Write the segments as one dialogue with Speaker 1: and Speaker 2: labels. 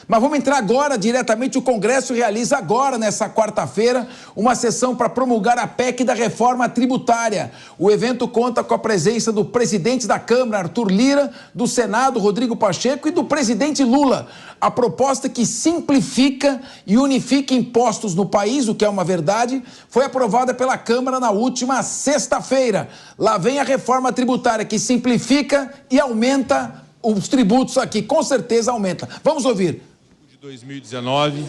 Speaker 1: Mas vamos entrar agora diretamente. O Congresso realiza agora, nessa quarta-feira, uma sessão para promulgar a PEC da reforma tributária. O evento conta com a presença do presidente da Câmara, Arthur Lira, do Senado, Rodrigo Pacheco, e do presidente Lula. A proposta que simplifica e unifica impostos no país, o que é uma verdade, foi aprovada pela Câmara na última sexta-feira. Lá vem a reforma tributária que simplifica e aumenta os tributos aqui. Com certeza aumenta. Vamos ouvir.
Speaker 2: De 2019,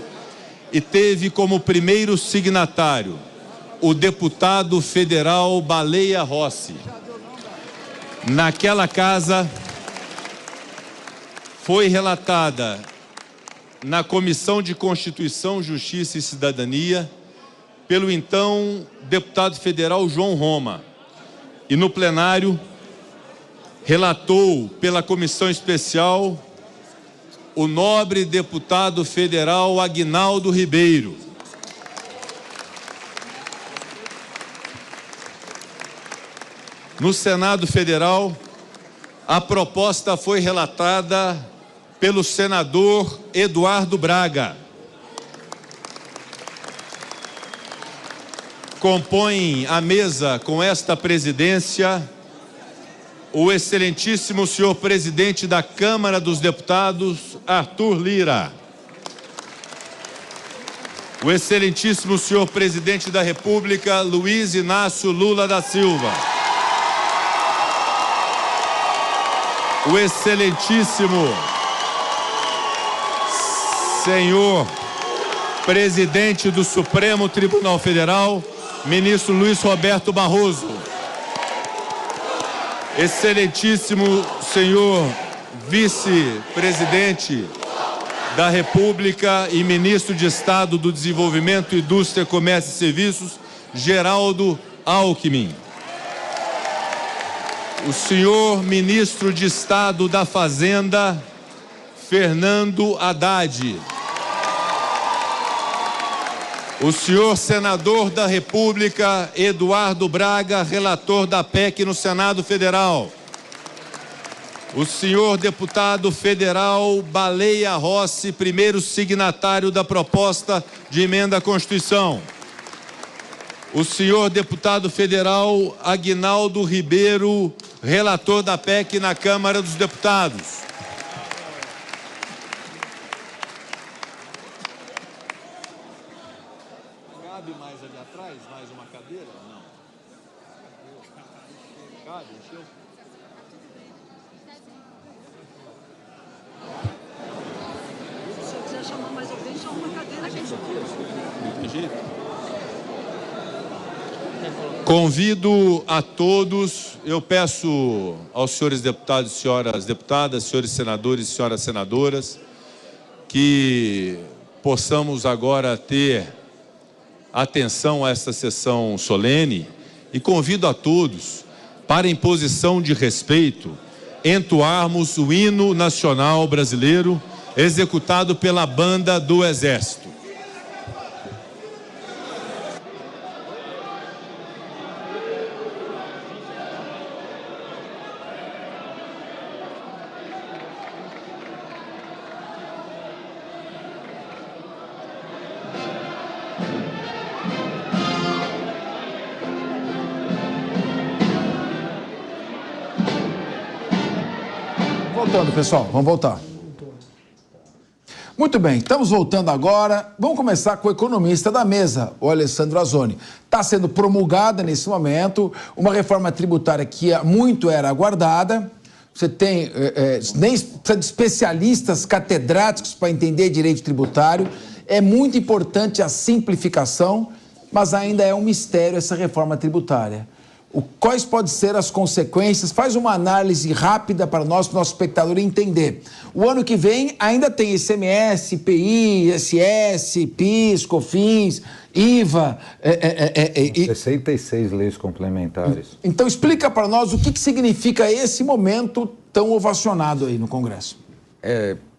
Speaker 2: e teve como primeiro signatário o deputado federal Baleia Rossi. Naquela casa foi relatada na Comissão de Constituição, Justiça e Cidadania pelo então deputado federal João Roma, e no plenário relatou pela Comissão Especial o nobre deputado federal Aguinaldo Ribeiro. No Senado Federal, a proposta foi relatada pelo senador Eduardo Braga. Compõem a mesa com esta presidência o excelentíssimo senhor presidente da Câmara dos Deputados, Arthur Lira. O excelentíssimo senhor presidente da República, Luiz Inácio Lula da Silva. O excelentíssimo senhor presidente do Supremo Tribunal Federal, ministro Luiz Roberto Barroso. Excelentíssimo senhor vice-presidente da República e ministro de Estado do Desenvolvimento, Indústria, Comércio e Serviços, Geraldo Alckmin. O senhor ministro de Estado da Fazenda, Fernando Haddad. O senhor senador da República, Eduardo Braga, relator da PEC no Senado Federal. O senhor deputado federal Baleia Rossi, primeiro signatário da proposta de emenda à Constituição. O senhor deputado federal Aguinaldo Ribeiro, relator da PEC na Câmara dos Deputados. Cabe mais ali atrás? Mais uma cadeira? Não. Cabe, encheu?
Speaker 3: Se você quiser chamar mais alguém, chama uma cadeira.
Speaker 2: Entendi. Convido a todos, eu peço aos senhores deputados, senhoras deputadas, senhores senadores e senhoras senadoras, que possamos agora ter atenção a esta sessão solene, e convido a todos para, em posição de respeito, entoarmos o hino nacional brasileiro executado pela Banda do Exército.
Speaker 1: Voltando, pessoal, vamos voltar. Muito bem, estamos voltando agora. Vamos começar com o economista da mesa, o Alessandro Azzoni. Está sendo promulgada nesse momento uma reforma tributária que muito era aguardada. Você tem nem precisa de especialistas catedráticos para entender direito tributário. É muito importante a simplificação, mas ainda é um mistério essa reforma tributária. Quais podem ser as consequências? Faz uma análise rápida para nós, para o nosso espectador entender. O ano que vem ainda tem ICMS, IPI, ISS, PIS, COFINS, IVA...
Speaker 4: 66 leis complementares.
Speaker 1: Então explica para nós o que significa esse momento tão ovacionado aí no Congresso.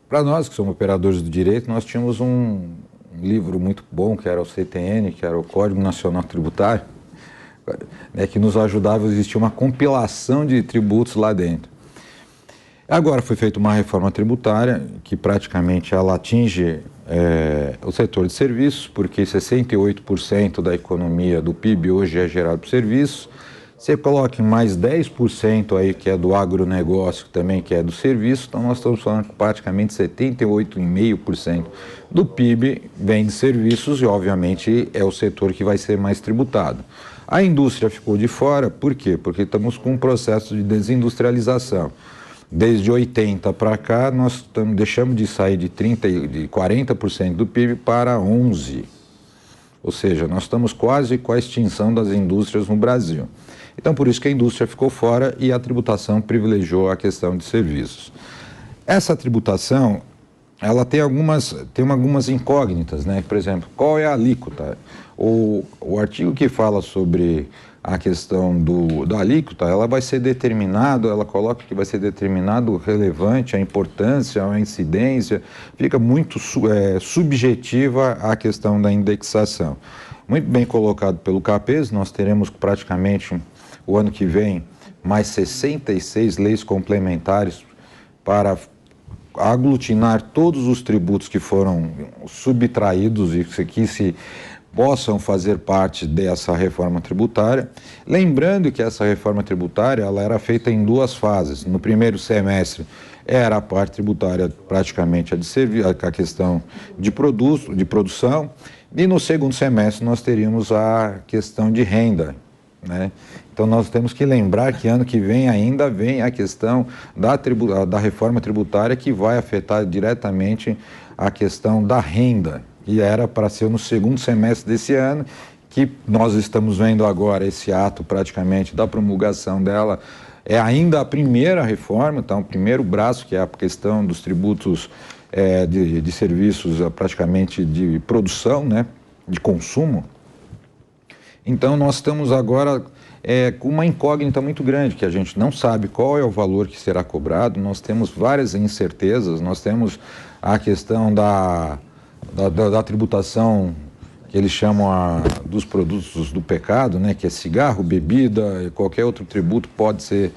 Speaker 4: Para nós que somos operadores do direito, nós tínhamos um livro muito bom, que era o CTN, que era o Código Nacional Tributário, que nos ajudava a existir uma compilação de tributos lá dentro. Agora foi feita uma reforma tributária que praticamente ela atinge o setor de serviços, porque 68% da economia do PIB hoje é gerado por serviços. Você coloca mais 10% aí que é do agronegócio, também que é do serviço, então nós estamos falando que praticamente 78,5% do PIB vem de serviços e obviamente é o setor que vai ser mais tributado. A indústria ficou de fora, por quê? Porque estamos com um processo de desindustrialização. Desde 80 para cá, nós deixamos de sair de 40% do PIB para 11%. Ou seja, nós estamos quase com a extinção das indústrias no Brasil. Então, por isso que a indústria ficou fora e a tributação privilegiou a questão de serviços. Essa tributação, ela tem algumas incógnitas, né? Por exemplo, qual é a alíquota? O artigo que fala sobre a questão da alíquota, ela vai ser determinado, ela coloca que vai ser determinado relevante, a importância, a incidência, fica muito subjetiva a questão da indexação. Muito bem colocado pelo CAPES, nós teremos praticamente o ano que vem mais 66 leis complementares para aglutinar todos os tributos que foram subtraídos e que se possam fazer parte dessa reforma tributária. Lembrando que essa reforma tributária ela era feita em duas fases. No primeiro semestre era a parte tributária praticamente a questão de produção, e no segundo semestre nós teríamos a questão de renda, né? Então nós temos que lembrar que ano que vem ainda vem a questão da reforma tributária que vai afetar diretamente a questão da renda, e era para ser no segundo semestre desse ano, que nós estamos vendo agora esse ato praticamente da promulgação dela. É ainda a primeira reforma, então o primeiro braço, que é a questão dos tributos de serviços praticamente de produção, né, de consumo. Então nós estamos agora com uma incógnita muito grande, que a gente não sabe qual é o valor que será cobrado, nós temos várias incertezas, nós temos a questão da tributação que eles chamam dos produtos do pecado, né, que é cigarro, bebida e qualquer outro tributo pode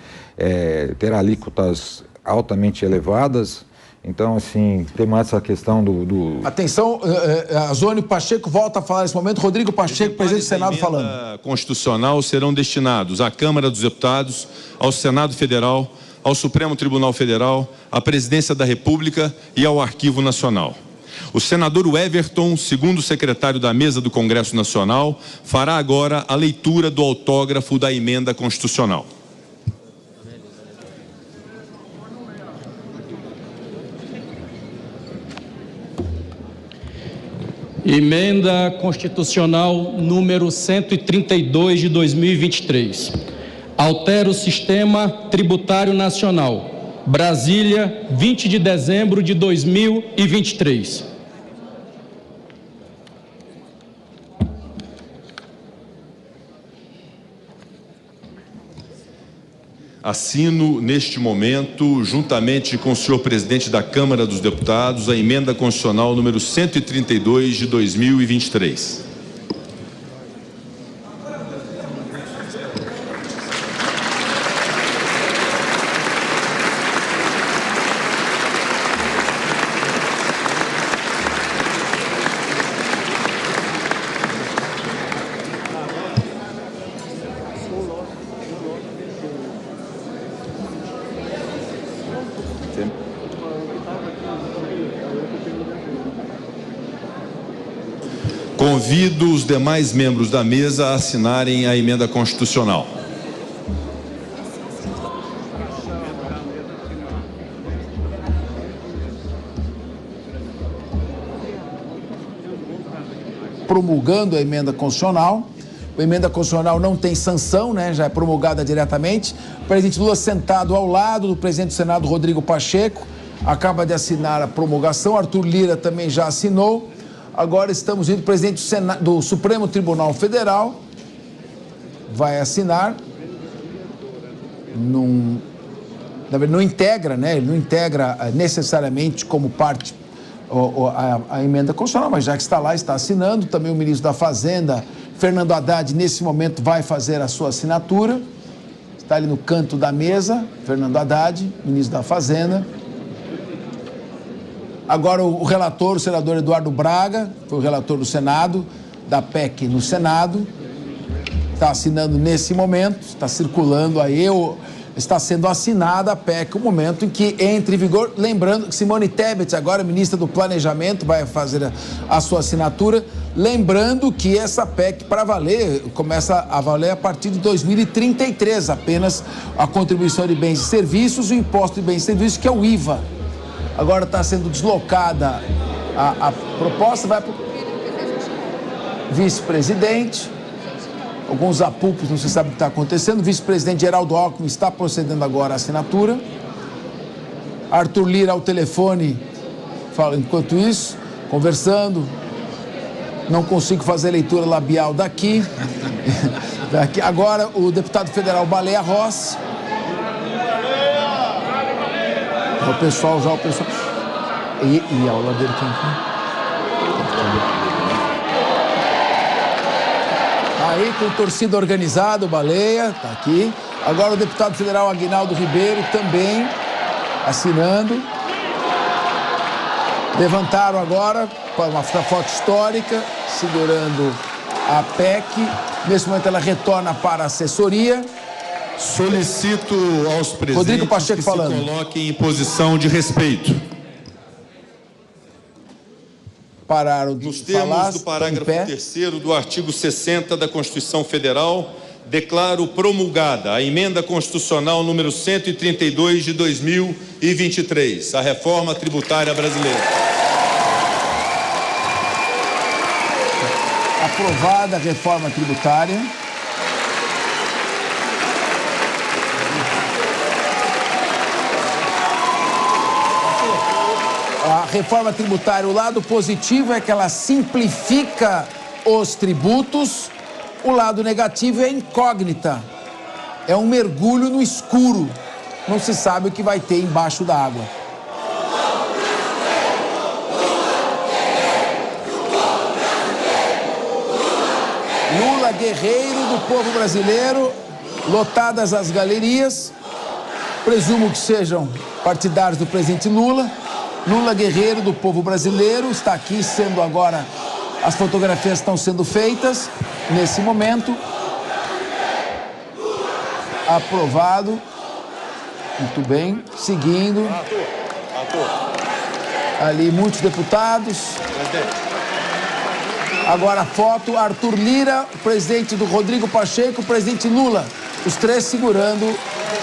Speaker 4: ter alíquotas altamente elevadas. Então, assim, tem mais essa questão
Speaker 1: Atenção, Azônio Pacheco volta a falar nesse momento. Rodrigo Pacheco, presidente do Senado, falando.
Speaker 2: A constitucional serão destinados à Câmara dos Deputados, ao Senado Federal, ao Supremo Tribunal Federal, à Presidência da República e ao Arquivo Nacional. O senador Everton, segundo secretário da Mesa do Congresso Nacional, fará agora a leitura do autógrafo da emenda constitucional.
Speaker 5: Emenda Constitucional número 132 de 2023. Altera o Sistema Tributário Nacional. Brasília, 20 de dezembro de 2023.
Speaker 2: Assino neste momento, juntamente com o senhor presidente da Câmara dos Deputados, a emenda constitucional número 132 de 2023. Convido os demais membros da mesa a assinarem a emenda constitucional.
Speaker 1: Promulgando a emenda constitucional. A emenda constitucional não tem sanção, né? Já é promulgada diretamente. O presidente Lula, sentado ao lado do presidente do Senado, Rodrigo Pacheco, acaba de assinar a promulgação. Arthur Lira também já assinou. Agora estamos indo, o presidente do Supremo Tribunal Federal vai assinar. Não integra, né? Ele não integra necessariamente como parte a emenda constitucional, mas já que está lá, está assinando. Também o ministro da Fazenda, Fernando Haddad, nesse momento vai fazer a sua assinatura. está ali no canto da mesa, Fernando Haddad, ministro da Fazenda. Agora o relator, o senador Eduardo Braga, foi o relator do Senado, da PEC no Senado, está assinando nesse momento, está circulando aí, está sendo assinada a PEC, o momento em que entra em vigor. Lembrando que Simone Tebet, agora ministra do Planejamento, vai fazer a sua assinatura. Lembrando que essa PEC, para valer, começa a valer a partir de 2033, apenas a contribuição de bens e serviços, o imposto de bens e serviços, que é o IVA. Agora está sendo deslocada a proposta, vai para o vice-presidente. Alguns apupos, não se sabe o que está acontecendo. O vice-presidente Geraldo Alckmin está procedendo agora à assinatura. Arthur Lira ao telefone, fala enquanto isso, conversando. Não consigo fazer leitura labial daqui. Agora o deputado federal Baleia Rossi. O pessoal. E a aula dele quem foi? Aí com torcida organizada, o Baleia, tá aqui. Agora o deputado federal Aguinaldo Ribeiro também assinando. Levantaram agora para uma foto histórica, segurando a PEC. Nesse momento ela retorna para a assessoria.
Speaker 2: Solicito aos presentes
Speaker 1: Rodrigo Pacheco
Speaker 2: que
Speaker 1: falando.
Speaker 2: se coloquem em posição de respeito.
Speaker 1: Pararam de
Speaker 2: Nos
Speaker 1: falar,
Speaker 2: termos do parágrafo 3º do artigo 60 da Constituição Federal, declaro promulgada a emenda constitucional número 132 de 2023, a reforma tributária brasileira.
Speaker 1: Aprovada a reforma tributária. A reforma tributária, o lado positivo é que ela simplifica os tributos, o lado negativo é incógnita, é um mergulho no escuro, não se sabe o que vai ter embaixo da água. Lula, guerreiro do povo brasileiro, lotadas as galerias, presumo que sejam partidários do presidente Lula. Lula, guerreiro do povo brasileiro, está aqui sendo agora, as fotografias estão sendo feitas nesse momento. Aprovado. Muito bem, seguindo. Ali muitos deputados. Agora a foto, Arthur Lira, o presidente do Rodrigo Pacheco, o presidente Lula, os três segurando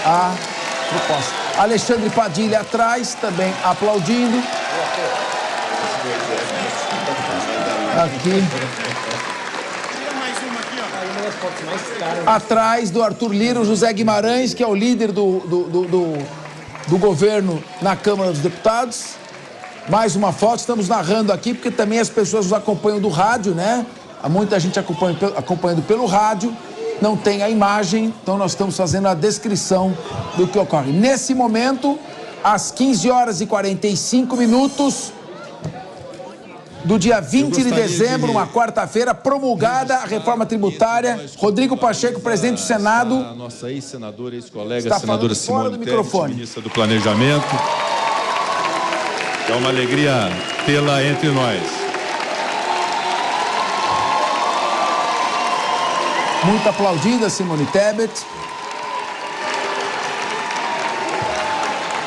Speaker 1: a proposta. Alexandre Padilha atrás, também aplaudindo. Aqui. Atrás do Arthur Lira, o José Guimarães, que é o líder do governo na Câmara dos Deputados. Mais uma foto, estamos narrando aqui, porque também as pessoas nos acompanham do rádio, né? Há muita gente acompanhando pelo rádio. Não tem a imagem, então nós estamos fazendo a descrição do que ocorre. Nesse momento, às 15 horas e 45 minutos do dia 20 de dezembro, uma quarta-feira, promulgada a reforma tributária. Rodrigo Pacheco, presidente do Senado.
Speaker 2: A nossa ex-senadora, ex-colega, senadora Simone Tebet, ministra do Planejamento. É uma alegria tê-la entre nós.
Speaker 1: Muito aplaudida, Simone Tebet.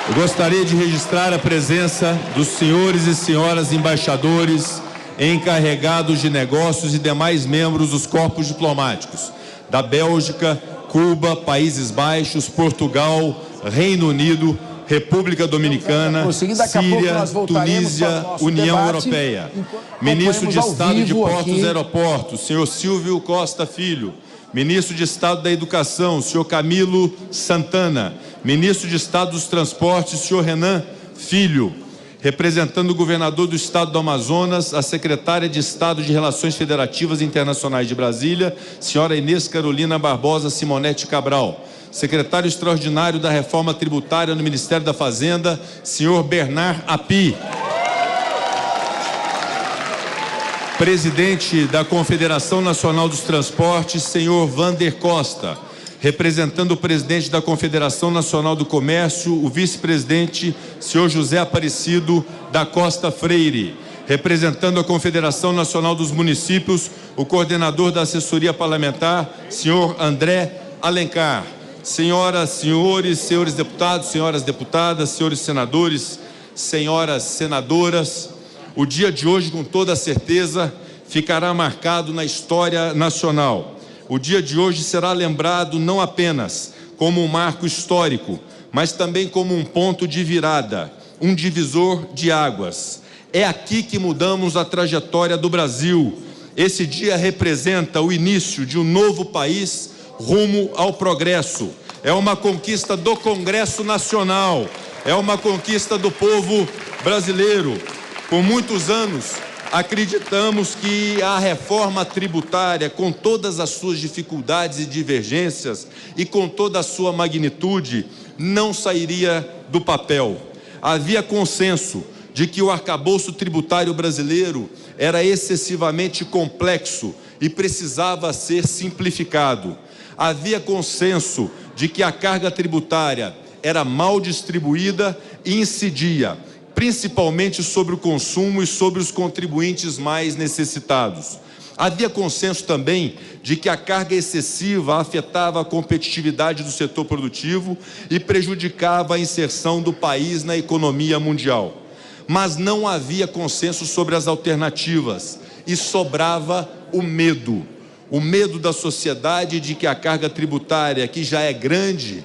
Speaker 2: Eu gostaria de registrar a presença dos senhores e senhoras embaixadores, encarregados de negócios e demais membros dos corpos diplomáticos da Bélgica, Cuba, Países Baixos, Portugal, Reino Unido, República Dominicana, Síria, Tunísia, União Europeia. Ministro de Estado de Portos e Aeroportos, senhor Silvio Costa Filho. Ministro de Estado da Educação, senhor Camilo Santana. Ministro de Estado dos Transportes, senhor Renan Filho. Representando o governador do Estado do Amazonas, a secretária de Estado de Relações Federativas Internacionais de Brasília, senhora Inês Carolina Barbosa Simonete Cabral. Secretário extraordinário da Reforma Tributária no Ministério da Fazenda, senhor Bernard Api. Presidente da Confederação Nacional dos Transportes, senhor Vander Costa. representando o presidente da Confederação Nacional do Comércio, o vice-presidente, senhor José Aparecido da Costa Freire, representando a Confederação Nacional dos Municípios, o coordenador da assessoria parlamentar, senhor André Alencar. Senhoras, senhores deputados, senhoras deputadas, senhores senadores, senhoras senadoras, o dia de hoje, com toda certeza, ficará marcado na história nacional. O dia de hoje será lembrado não apenas como um marco histórico, mas também como um ponto de virada, um divisor de águas. É aqui que mudamos a trajetória do Brasil. Esse dia representa o início de um novo país rumo ao progresso. É uma conquista do Congresso Nacional, é uma conquista do povo brasileiro. Por muitos anos, acreditamos que a reforma tributária, com todas as suas dificuldades e divergências e com toda a sua magnitude, não sairia do papel. Havia consenso de que o arcabouço tributário brasileiro era excessivamente complexo e precisava ser simplificado. Havia consenso de que a carga tributária era mal distribuída e incidia principalmente sobre o consumo e sobre os contribuintes mais necessitados. Havia consenso também de que a carga excessiva afetava a competitividade do setor produtivo e prejudicava a inserção do país na economia mundial. Mas não havia consenso sobre as alternativas e sobrava o medo da sociedade de que a carga tributária, que já é grande,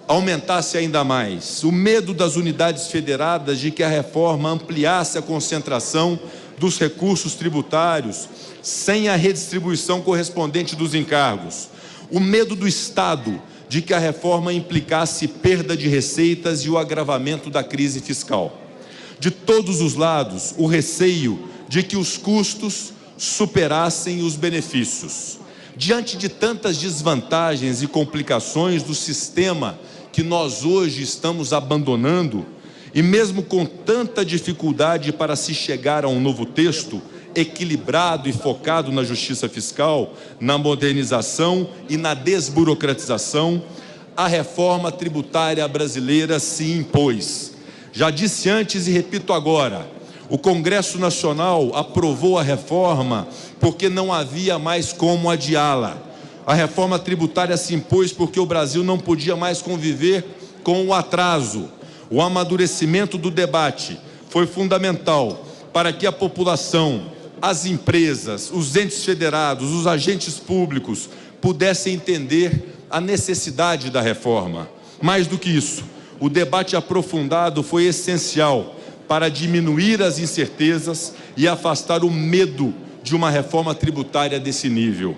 Speaker 2: aumentasse ainda mais. O medo das unidades federadas de que a reforma ampliasse a concentração dos recursos tributários sem a redistribuição correspondente dos encargos. O medo do Estado de que a reforma implicasse perda de receitas e o agravamento da crise fiscal. De todos os lados, o receio de que os custos superassem os benefícios. Diante de tantas desvantagens e complicações do sistema que nós hoje estamos abandonando, e mesmo com tanta dificuldade para se chegar a um novo texto equilibrado e focado na justiça fiscal, na modernização e na desburocratização, a reforma tributária brasileira se impôs. Já disse antes e repito agora, o Congresso Nacional aprovou a reforma porque não havia mais como adiá-la. A reforma tributária se impôs porque o Brasil não podia mais conviver com o atraso. O amadurecimento do debate foi fundamental para que a população, as empresas, os entes federados, os agentes públicos pudessem entender a necessidade da reforma. Mais do que isso, o debate aprofundado foi essencial para diminuir as incertezas e afastar o medo de uma reforma tributária desse nível.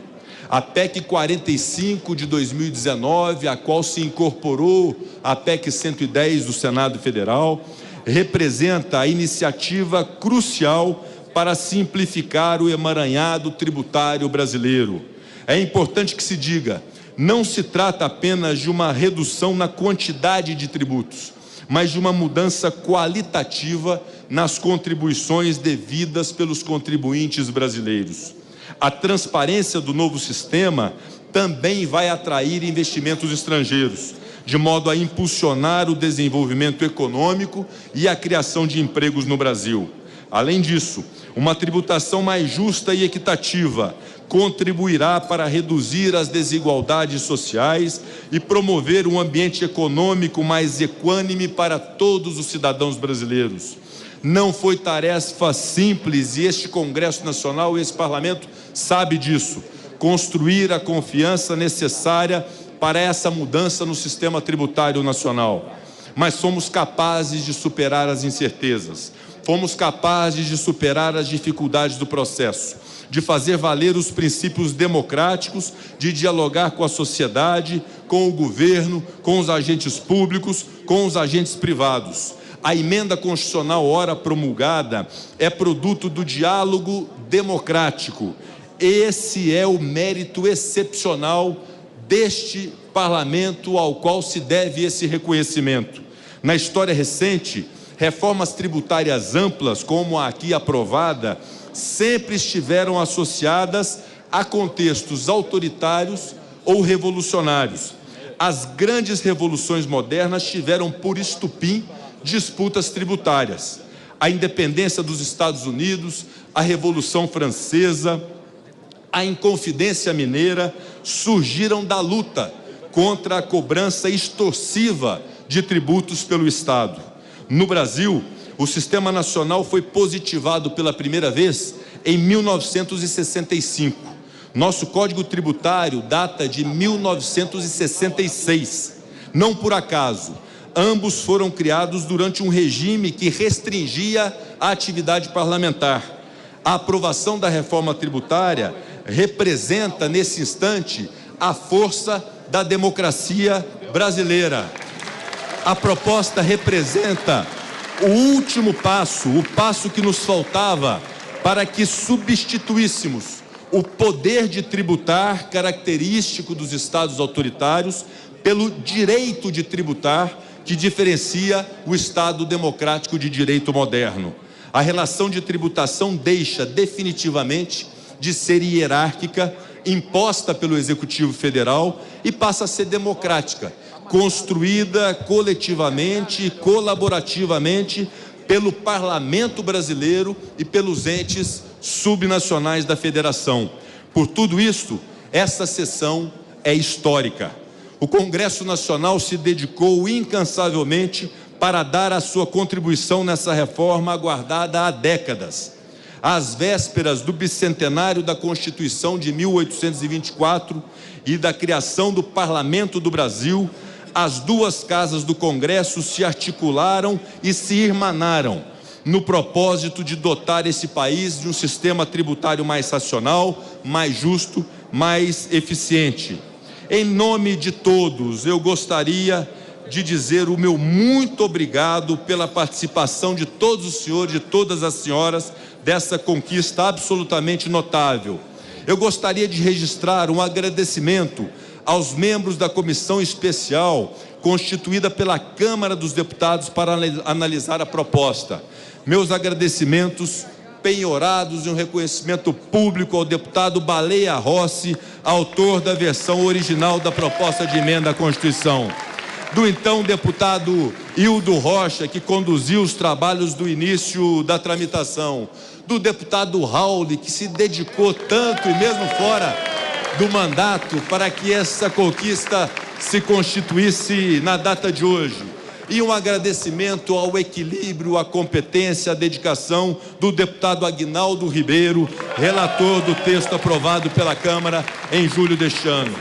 Speaker 2: A PEC 45 de 2019, a qual se incorporou a PEC 110 do Senado Federal, representa a iniciativa crucial para simplificar o emaranhado tributário brasileiro. É importante que se diga, não se trata apenas de uma redução na quantidade de tributos, mas de uma mudança qualitativa nas contribuições devidas pelos contribuintes brasileiros. A transparência do novo sistema também vai atrair investimentos estrangeiros, de modo a impulsionar o desenvolvimento econômico e a criação de empregos no Brasil. Além disso, uma tributação mais justa e equitativa contribuirá para reduzir as desigualdades sociais e promover um ambiente econômico mais equânime para todos os cidadãos brasileiros. Não foi tarefa simples e este Congresso Nacional e esse Parlamento sabe disso, construir a confiança necessária para essa mudança no sistema tributário nacional. Mas fomos capazes de superar as incertezas, fomos capazes de superar as dificuldades do processo, de fazer valer os princípios democráticos, de dialogar com a sociedade, com o governo, com os agentes públicos, com os agentes privados. A emenda constitucional ora promulgada é produto do diálogo democrático. Esse é o mérito excepcional deste parlamento ao qual se deve esse reconhecimento. Na história recente, reformas tributárias amplas, como a aqui aprovada, sempre estiveram associadas a contextos autoritários ou revolucionários. As grandes revoluções modernas tiveram por estupim disputas tributárias. A independência dos Estados Unidos, a Revolução Francesa, a Inconfidência Mineira surgiram da luta contra a cobrança extorsiva de tributos pelo Estado. No Brasil, o Sistema Nacional foi positivado pela primeira vez em 1965. Nosso Código Tributário data de 1966. Não por acaso, ambos foram criados durante um regime que restringia a atividade parlamentar. A aprovação da reforma tributária representa, nesse instante, a força da democracia brasileira. A proposta representa o último passo, o passo que nos faltava para que substituíssemos o poder de tributar característico dos estados autoritários pelo direito de tributar que diferencia o Estado democrático de direito moderno. A relação de tributação deixa definitivamente de ser hierárquica, imposta pelo Executivo Federal, e passa a ser democrática, construída coletivamente e colaborativamente pelo Parlamento brasileiro e pelos entes subnacionais da Federação. Por tudo isso, essa sessão é histórica. O Congresso Nacional se dedicou incansavelmente para dar a sua contribuição nessa reforma aguardada há décadas. Às vésperas do bicentenário da Constituição de 1824 e da criação do Parlamento do Brasil, as duas casas do Congresso se articularam e se irmanaram no propósito de dotar esse país de um sistema tributário mais racional, mais justo, mais eficiente. Em nome de todos, eu gostaria de dizer o meu muito obrigado pela participação de todos os senhores, de todas as senhoras, dessa conquista absolutamente notável. Eu gostaria de registrar um agradecimento aos membros da comissão especial constituída pela Câmara dos Deputados para analisar a proposta. Meus agradecimentos penhorados e um reconhecimento público ao deputado Baleia Rossi, autor da versão original da proposta de emenda à Constituição. Do então deputado Hildo Rocha, que conduziu os trabalhos do início da tramitação. Do deputado Raul, que se dedicou tanto e mesmo fora do mandato para que essa conquista se constituísse na data de hoje. E um agradecimento ao equilíbrio, à competência, à dedicação do deputado Aguinaldo Ribeiro, relator do texto aprovado pela Câmara em julho deste ano.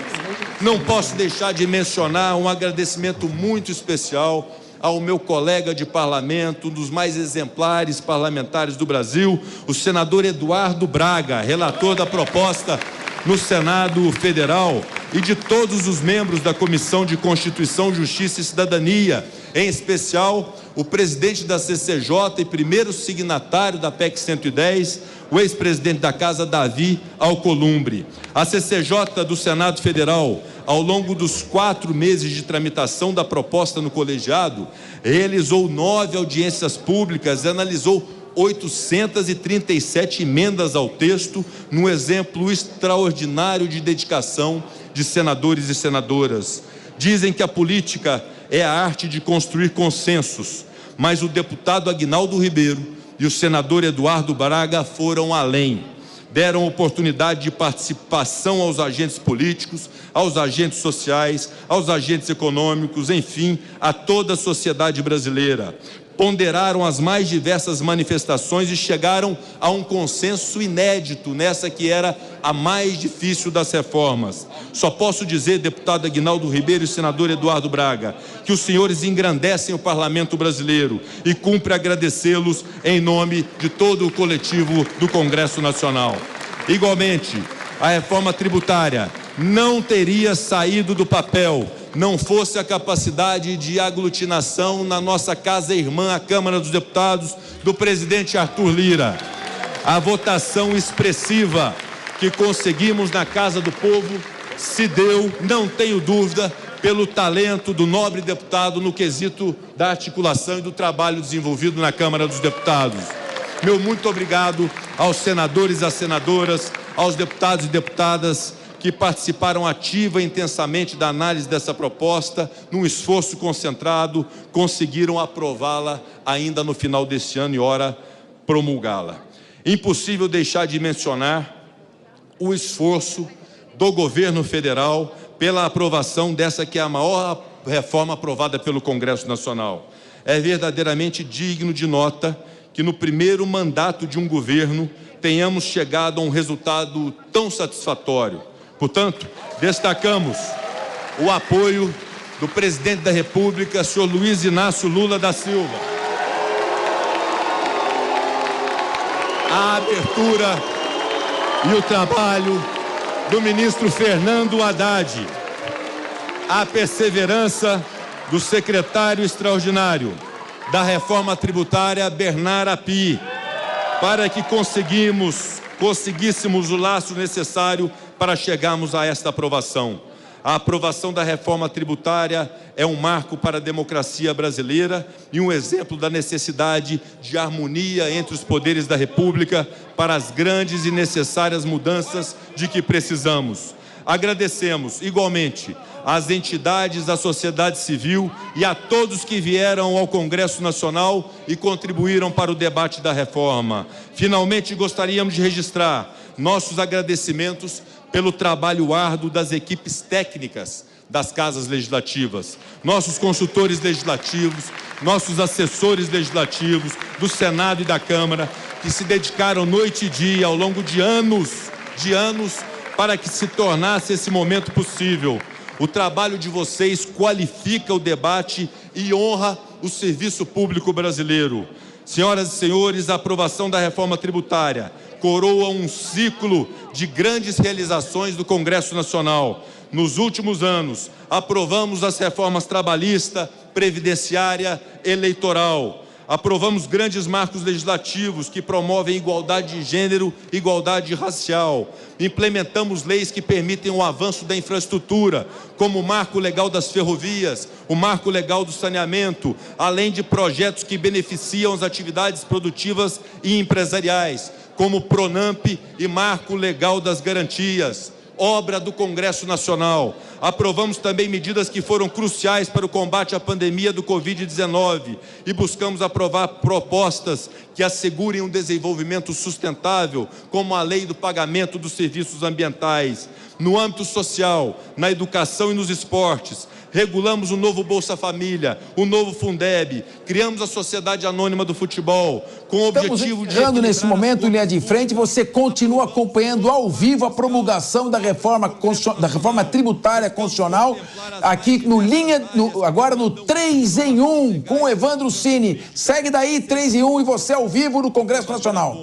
Speaker 2: Não posso deixar de mencionar um agradecimento muito especial ao meu colega de parlamento, um dos mais exemplares parlamentares do Brasil, o senador Eduardo Braga, relator da proposta no Senado Federal, e de todos os membros da Comissão de Constituição, Justiça e Cidadania, em especial o presidente da CCJ e primeiro signatário da PEC 110, o ex-presidente da Casa, Davi Alcolumbre. A CCJ do Senado Federal, ao longo dos 4 meses de tramitação da proposta no colegiado, realizou 9 audiências públicas e analisou 837 emendas ao texto, num exemplo extraordinário de dedicação de senadores e senadoras. Dizem que a política é a arte de construir consensos, mas o deputado Aguinaldo Ribeiro e o senador Eduardo Braga foram além. Deram oportunidade de participação aos agentes políticos, aos agentes sociais, aos agentes econômicos, enfim, a toda a sociedade brasileira. Ponderaram as mais diversas manifestações e chegaram a um consenso inédito nessa que era a mais difícil das reformas. Só posso dizer, deputado Aguinaldo Ribeiro e senador Eduardo Braga, que os senhores engrandecem o parlamento brasileiro e cumpre agradecê-los em nome de todo o coletivo do Congresso Nacional. Igualmente, a reforma tributária não teria saído do papel não fosse a capacidade de aglutinação na nossa casa irmã, a Câmara dos Deputados, do presidente Arthur Lira. A votação expressiva que conseguimos na Casa do Povo se deu, não tenho dúvida, pelo talento do nobre deputado no quesito da articulação e do trabalho desenvolvido na Câmara dos Deputados. Meu muito obrigado aos senadores e às senadoras, aos deputados e deputadas que participaram ativa e intensamente da análise dessa proposta, num esforço concentrado, conseguiram aprová-la ainda no final deste ano e, ora, promulgá-la. Impossível deixar de mencionar o esforço do governo federal pela aprovação dessa que é a maior reforma aprovada pelo Congresso Nacional. É verdadeiramente digno de nota que no primeiro mandato de um governo tenhamos chegado a um resultado tão satisfatório. Portanto, destacamos o apoio do presidente da República, senhor Luiz Inácio Lula da Silva, a abertura e o trabalho do ministro Fernando Haddad, a perseverança do secretário extraordinário da reforma tributária, Bernard Api, para que conseguíssemos o laço necessário para chegarmos a esta aprovação. A aprovação da reforma tributária é um marco para a democracia brasileira e um exemplo da necessidade de harmonia entre os poderes da República para as grandes e necessárias mudanças de que precisamos. Agradecemos, igualmente, às entidades da sociedade civil e a todos que vieram ao Congresso Nacional e contribuíram para o debate da reforma. Finalmente, gostaríamos de registrar nossos agradecimentos pelo trabalho árduo das equipes técnicas das casas legislativas, nossos consultores legislativos, nossos assessores legislativos do Senado e da Câmara, que se dedicaram noite e dia ao longo de anos, para que se tornasse esse momento possível. O trabalho de vocês qualifica o debate e honra o serviço público brasileiro. Senhoras e senhores, a aprovação da reforma tributária coroa um ciclo de grandes realizações do Congresso Nacional. Nos últimos anos, aprovamos as reformas trabalhista, previdenciária, eleitoral. Aprovamos grandes marcos legislativos que promovem igualdade de gênero, igualdade racial. Implementamos leis que permitem o avanço da infraestrutura, como o Marco Legal das Ferrovias, o Marco Legal do Saneamento, além de projetos que beneficiam as atividades produtivas e empresariais, como o Pronamp e Marco Legal das Garantias, obra do Congresso Nacional. Aprovamos também medidas que foram cruciais para o combate à pandemia do Covid-19 e buscamos aprovar propostas que assegurem um desenvolvimento sustentável, como a lei do pagamento dos serviços ambientais. No âmbito social, na educação e nos esportes, regulamos o novo Bolsa Família, o novo Fundeb, criamos a Sociedade Anônima do Futebol, com o objetivo de...
Speaker 1: Estamos nesse momento em linha de frente, você continua acompanhando ao vivo a promulgação da reforma tributária constitucional, aqui agora no 3 em 1, com o Evandro Cini. Segue daí, 3 em 1, e você ao vivo no Congresso Nacional.